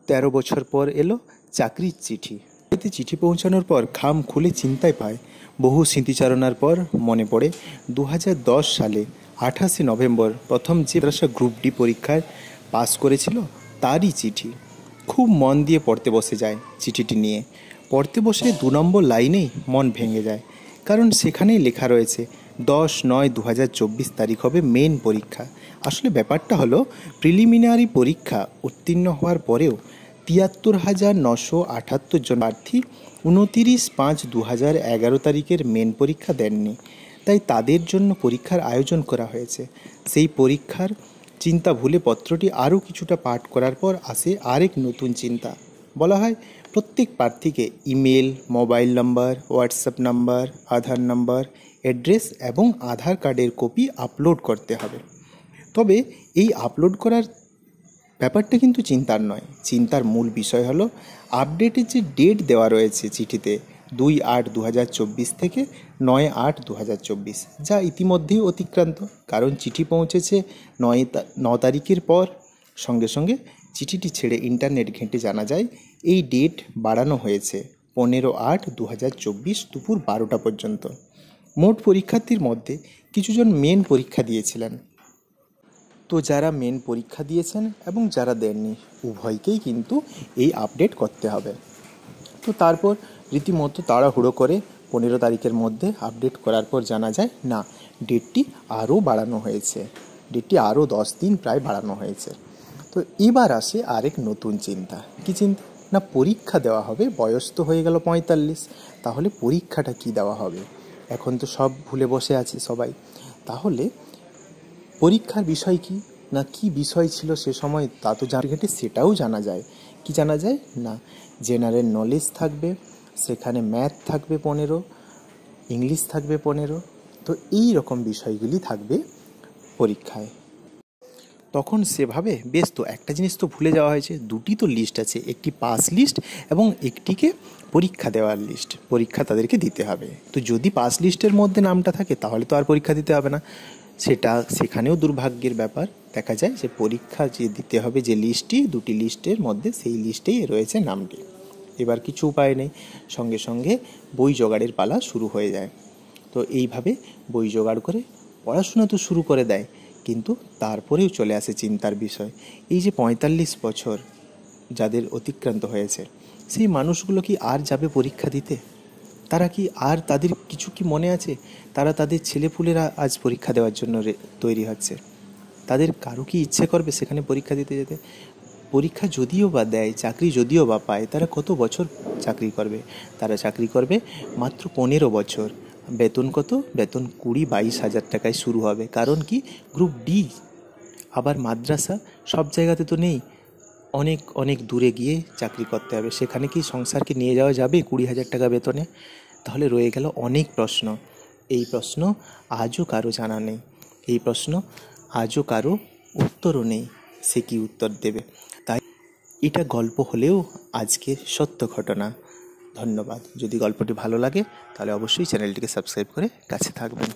13 বছর পর এলো চাকরির চিঠি। এতে চিঠি পৌঁছানোর পর খাম খুলে চিন্তায় পায়। বহু স্মৃতিচারণার পর মনে পড়ে 2010 সালে 28 নভেম্বর প্রথম যে মাদ্রাসা গ্রুপ ডি পরীক্ষায় পাস করেছিল তারই চিঠি। খুব মন দিয়ে পড়তে বসে যায় চিঠিটি নিয়ে। পড়তে বসে 2 নম্বর লাইনেই মন ভেঙে যায়, কারণ সেখানেই লেখা রয়েছে 10/9/2024 তারিখ হবে মেন পরীক্ষা। আসলে ব্যাপারটা হলো, প্রিলিমিনারি পরীক্ষা উত্তীর্ণ হওয়ার পরেও 73,978 জন প্রার্থী 29/5/2011 তারিখের মেন পরীক্ষা দেননি। তাই তাদের জন্য পরীক্ষার আয়োজন করা হয়েছে। সেই পরীক্ষার চিন্তা ভুলে পত্রটি আরও কিছুটা পাঠ করার পর আসে আরেক নতুন চিন্তা। বলা হয় প্রত্যেক প্রার্থীকে email, mobile number, WhatsApp number, Aadhaar number, address এবং আধার কার্ডের কপি আপলোড করতে হবে। তবে এই আপলোড করার ব্যাপারটা কিন্তু চিন্তার নয়। চিন্তার মূল বিষয় হলো আপডেটের যে ডেট দেওয়া রয়েছে চিঠিতে 2/8/2024 থেকে 9/8/2024, যা ইতিমধ্যেই অতিক্রান্ত। কারণ চিঠি পৌঁছেছে 9 তারিখের পর। সঙ্গে সঙ্গে চিঠিটি ছেড়ে ইন্টারনেট ঘেঁটে জানা যায় এই ডেট বাড়ানো হয়েছে 15/8/2024 দুপুর 12টা পর্যন্ত। মোট পরীক্ষার্থীর মধ্যে কিছুজন মেন পরীক্ষা দিয়েছিলেন। তো যারা মেন পরীক্ষা দিয়েছেন এবং যারা দেননি উভয়কেই কিন্তু এই আপডেট করতে হবে। তো তারপর রীতিমতো তাড়াহুড়ো করে 15 তারিখের মধ্যে আপডেট করার পর জানা যায় না, ডেটটি আরও বাড়ানো হয়েছে। ডেটটি আরও 10 দিন প্রায় বাড়ানো হয়েছে। তো এবার আসে আরেক নতুন চিন্তা। কি চিন্তা? না, পরীক্ষা দেওয়া হবে। বয়স তো হয়ে গেল 45, তাহলে পরীক্ষাটা কি দেওয়া হবে? এখন তো সব ভুলে বসে আছে সবাই। তাহলে পরীক্ষার বিষয় কি না, কি বিষয় ছিল সে সময় তা তো ঘেটে সেটাও জানা যায়। কি জানা যায় না, জেনারেল নলেজ থাকবে, সেখানে ম্যাথ থাকবে 15, ইংলিশ থাকবে 15। তো এই রকম বিষয়গুলি থাকবে পরীক্ষায়। তখন সেভাবে বেশ, তো একটা জিনিস তো ভুলে যাওয়া হয়েছে, দুটি তো লিস্ট আছে, একটি পাস লিস্ট এবং একটিকে পরীক্ষা দেওয়ার লিস্ট। পরীক্ষা তাদেরকে দিতে হবে। তো যদি পাস লিস্টের মধ্যে নামটা থাকে তাহলে তো আর পরীক্ষা দিতে হবে না। সেখানেও দুর্ভাগ্যের ব্যাপার দেখা যায় যে পরীক্ষা যে দিতে হবে যে লিস্টটি, দুটি লিস্টের মধ্যে সেই লিস্টেই রয়েছে নামটি। এবার কিছু উপায় নেই, সঙ্গে সঙ্গে বই জোগাড়ের পালা শুরু হয়ে যায়। তো এইভাবে বই জোগাড় করে পড়াশোনা তো শুরু করে দেয়, কিন্তু তারপরেও চলে আসে চিন্তার বিষয়। এই যে 45 বছর যাদের অতিক্রান্ত হয়েছে, সেই মানুষগুলো কি আর যাবে পরীক্ষা দিতে? তারা কি আর, তাদের কিছু কি মনে আছে? তারা তাদের ছেলেপুলেরা আজ পরীক্ষা দেওয়ার জন্য তৈরি হচ্ছে। তাদের কারো কি ইচ্ছে করবে সেখানে পরীক্ষা দিতে যেতে? পরীক্ষা যদিও বা দেয়, চাকরি যদিও বা পায়, তারা কত বছর চাকরি করবে? তারা চাকরি করবে মাত্র 15 বছর। বেতন কত? বেতন 20-22 হাজার টাকায় শুরু হবে। কারণ কি? Group D. আবার মাদ্রাসা সব জায়গাতে তো নেই, অনেক অনেক দূরে গিয়ে চাকরি করতে হবে। সেখানে কি সংসারকে নিয়ে যাওয়া যাবে 20,000 টাকা বেতনে? তাহলে রয়ে গেল অনেক প্রশ্ন। এই প্রশ্ন আজও কারো জানা নেই। এই প্রশ্ন আজও কারো উত্তরও নেই। সে কি উত্তর দেবে? তাই এটা গল্প হলেও আজকের সত্য ঘটনা। ধন্যবাদ। যদি গল্পটি ভালো লাগে তাহলে অবশ্যই চ্যানেলটিকে সাবস্ক্রাইব করে কাছে থাকবেন।